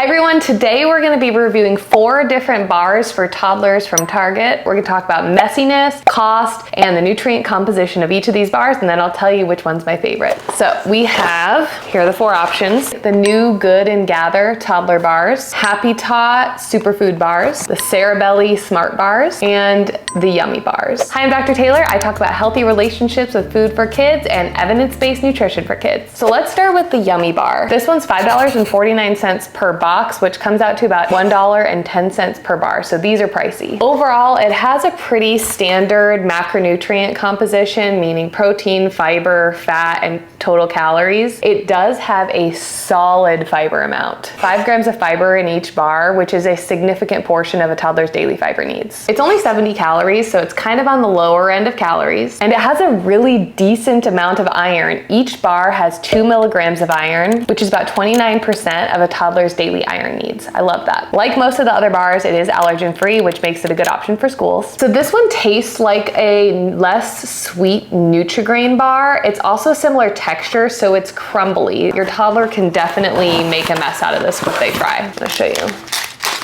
everyone, today we're going to be reviewing 4 different bars for toddlers from Target. We're going to talk about messiness, cost, and the nutrient composition of each of these bars, and then I'll tell you which one's my favorite. So we have, here are the 4 options: the new Good and Gather Toddler Bars, Happy Tot Superfood Bars, the Cerebelly Smart Bars, and the Yumi Bars. Hi, I'm Dr. Taylor. I talk about healthy relationships with food for kids and evidence-based nutrition for kids. So let's start with the Yumi Bar. This one's $5.49 per box, which comes out to about $1.10 per bar. So these are pricey. Overall, it has a pretty standard macronutrient composition, meaning protein, fiber, fat, and total calories. It does have a solid fiber amount. 5 grams of fiber in each bar, which is a significant portion of a toddler's daily fiber needs. It's only 70 calories, so it's kind of on the lower end of calories. And it has a really decent amount of iron. Each bar has 2 milligrams of iron, which is about 29% of a toddler's daily iron needs. I love that. Like most of the other bars, it is allergen-free, which makes it a good option for schools. So this one tastes like a less sweet Nutri-Grain bar. It's also similar texture, so it's crumbly. Your toddler can definitely make a mess out of this if they try. I'm gonna show you.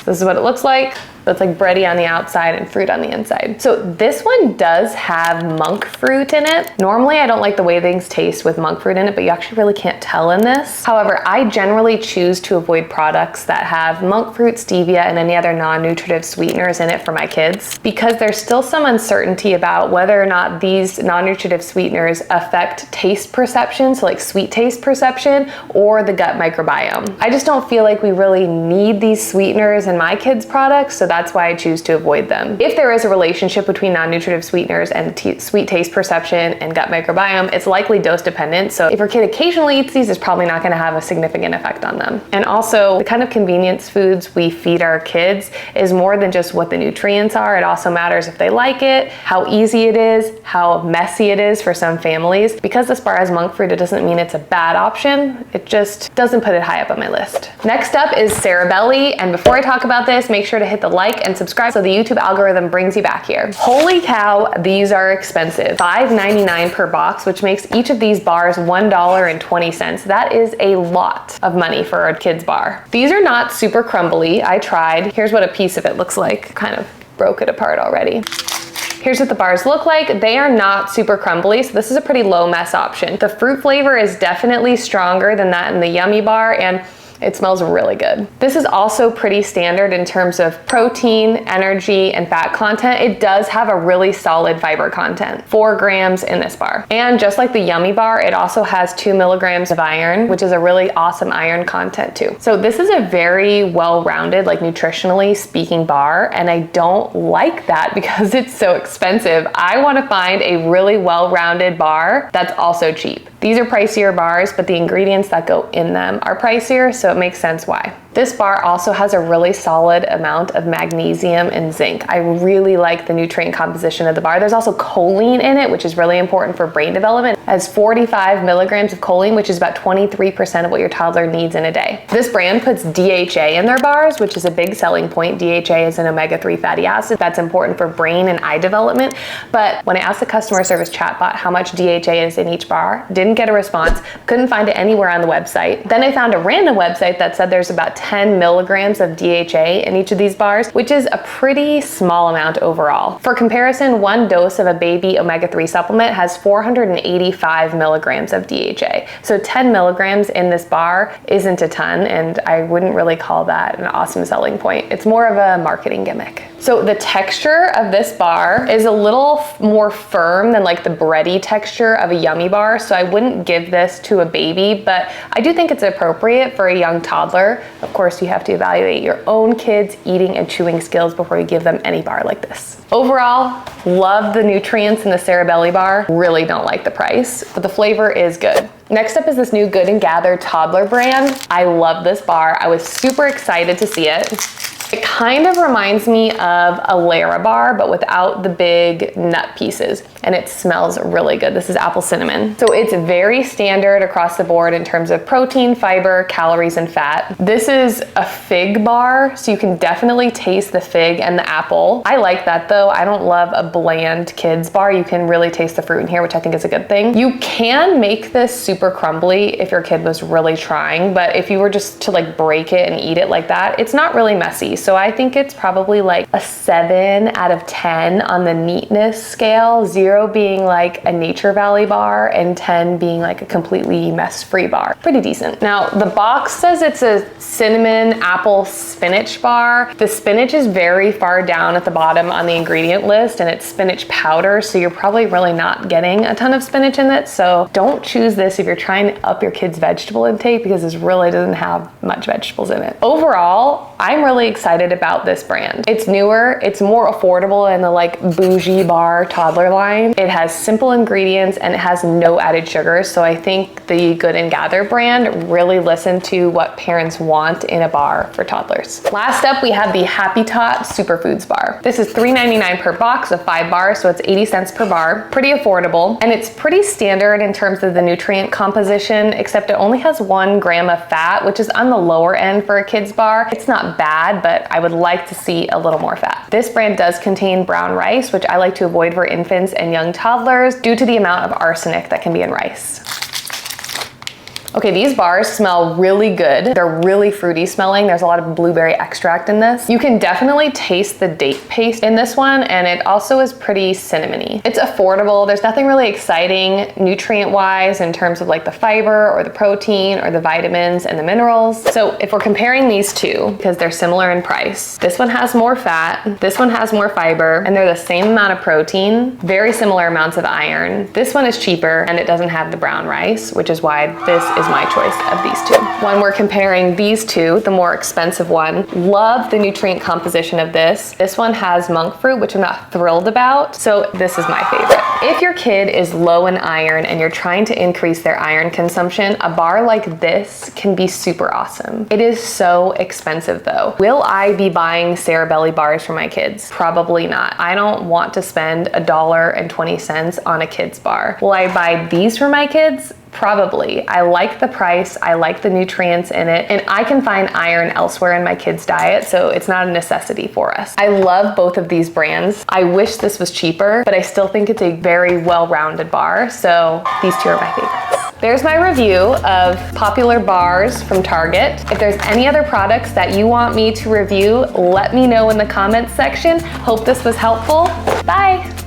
This is what it looks like. It's like bready on the outside and fruit on the inside. So this one does have monk fruit in it. Normally I don't like the way things taste with monk fruit in it, but you actually really can't tell in this. However, I generally choose to avoid products that have monk fruit, stevia, and any other non-nutritive sweeteners in it for my kids, because there's still some uncertainty about whether or not these non-nutritive sweeteners affect taste perception, so like sweet taste perception, or the gut microbiome. I just don't feel like we really need these sweeteners in my kids' products, so that's why I choose to avoid them. If there is a relationship between non-nutritive sweeteners and sweet taste perception and gut microbiome, it's likely dose dependent. So if your kid occasionally eats these, it's probably not gonna have a significant effect on them. And also, the kind of convenience foods we feed our kids is more than just what the nutrients are. It also matters if they like it, how easy it is, how messy it is for some families. Because this bar has monk fruit, it doesn't mean it's a bad option. It just doesn't put it high up on my list. Next up is Cerebelly. And before I talk about this, make sure to hit the like and subscribe so the YouTube algorithm brings you back here. Holy cow, these are expensive. $5.99 per box, which makes each of these bars $1.20. That is a lot of money for a kid's bar. These are not super crumbly. I tried. Here's what a piece of it looks like. Kind of broke it apart already. Here's what the bars look like. They are not super crumbly, so this is a pretty low mess option. The fruit flavor is definitely stronger than that in the Yumi bar, and it smells really good. This is also pretty standard in terms of protein, energy, and fat content. It does have a really solid fiber content, 4 grams in this bar. And just like the Yumi bar, it also has 2 milligrams of iron, which is a really awesome iron content too. So this is a very well-rounded, like nutritionally speaking bar, and I don't like that because it's so expensive. I wanna find a really well-rounded bar that's also cheap. These are pricier bars, but the ingredients that go in them are pricier, so it makes sense why. This bar also has a really solid amount of magnesium and zinc. I really like the nutrient composition of the bar. There's also choline in it, which is really important for brain development. It has 45 milligrams of choline, which is about 23% of what your toddler needs in a day. This brand puts DHA in their bars, which is a big selling point. DHA is an omega-3 fatty acid that's important for brain and eye development. But when I asked the customer service chatbot how much DHA is in each bar, didn't get a response, couldn't find it anywhere on the website. Then I found a random website that said there's about 10 milligrams of DHA in each of these bars, which is a pretty small amount overall. For comparison, 1 dose of a baby omega-3 supplement has 485 milligrams of DHA. So 10 milligrams in this bar isn't a ton, and I wouldn't really call that an awesome selling point. It's more of a marketing gimmick. So the texture of this bar is a little more firm than like the bready texture of a Yumi bar, so I wouldn't give this to a baby, but I do think it's appropriate for a young toddler. Of course, you have to evaluate your own kids' eating and chewing skills before you give them any bar like this. Overall, love the nutrients in the Cerebelly bar. Really don't like the price, but the flavor is good. Next up is this new Good and Gather Toddler brand. I love this bar. I was super excited to see it. It kind of reminds me of a Lara bar, but without the big nut pieces. And it smells really good. This is apple cinnamon. So it's very standard across the board in terms of protein, fiber, calories, and fat. This is a fig bar, so you can definitely taste the fig and the apple. I like that though. I don't love a bland kids bar. You can really taste the fruit in here, which I think is a good thing. You can make this super crumbly if your kid was really trying, but if you were just to like break it and eat it like that, it's not really messy. So I think it's probably like a 7 out of 10 on the neatness scale, 0 being like a Nature Valley bar and 10 being like a completely mess-free bar. Pretty decent. Now the box says it's a cinnamon apple spinach bar. The spinach is very far down at the bottom on the ingredient list, and it's spinach powder, so you're probably really not getting a ton of spinach in it. So don't choose this if you're trying to up your kids' vegetable intake, because this really doesn't have much vegetables in it. Overall, I'm really excited about this brand. It's newer, it's more affordable in the like bougie bar toddler line. It has simple ingredients and it has no added sugars. So I think the Good and Gather brand really listened to what parents want in a bar for toddlers. Last up, we have the Tot Superfoods Bar. This is $3.99 per box of 5 bars, so it's 80 cents per bar. Pretty affordable, and it's pretty standard in terms of the nutrient composition, except it only has 1 gram of fat, which is on the lower end for a kid's bar. It's not bad, but I would like to see a little more fat. This brand does contain brown rice, which I like to avoid for infants and young toddlers due to the amount of arsenic that can be in rice. Okay, these bars smell really good. They're really fruity smelling. There's a lot of blueberry extract in this. You can definitely taste the date paste in this one, and it also is pretty cinnamony. It's affordable. There's nothing really exciting nutrient-wise in terms of like the fiber or the protein or the vitamins and the minerals. So if we're comparing these two, because they're similar in price, this one has more fat, this one has more fiber, and they're the same amount of protein, very similar amounts of iron. This one is cheaper and it doesn't have the brown rice, which is why this is my choice of these two. When we're comparing these two, the more expensive one, love the nutrient composition of this. This one has monk fruit, which I'm not thrilled about, so this is my favorite. If your kid is low in iron and you're trying to increase their iron consumption, a bar like this can be super awesome. It is so expensive though. Will I be buying Cerebelly bars for my kids? Probably not. I don't want to spend $1.20 on a kid's bar. Will I buy these for my kids? Probably. I like the price, I like the nutrients in it, and I can find iron elsewhere in my kids' diet, so it's not a necessity for us. I love both of these brands. I wish this was cheaper, but I still think it's a very well-rounded bar, so these two are my favorites. There's my review of popular bars from Target. If there's any other products that you want me to review, let me know in the comments section. Hope this was helpful. Bye!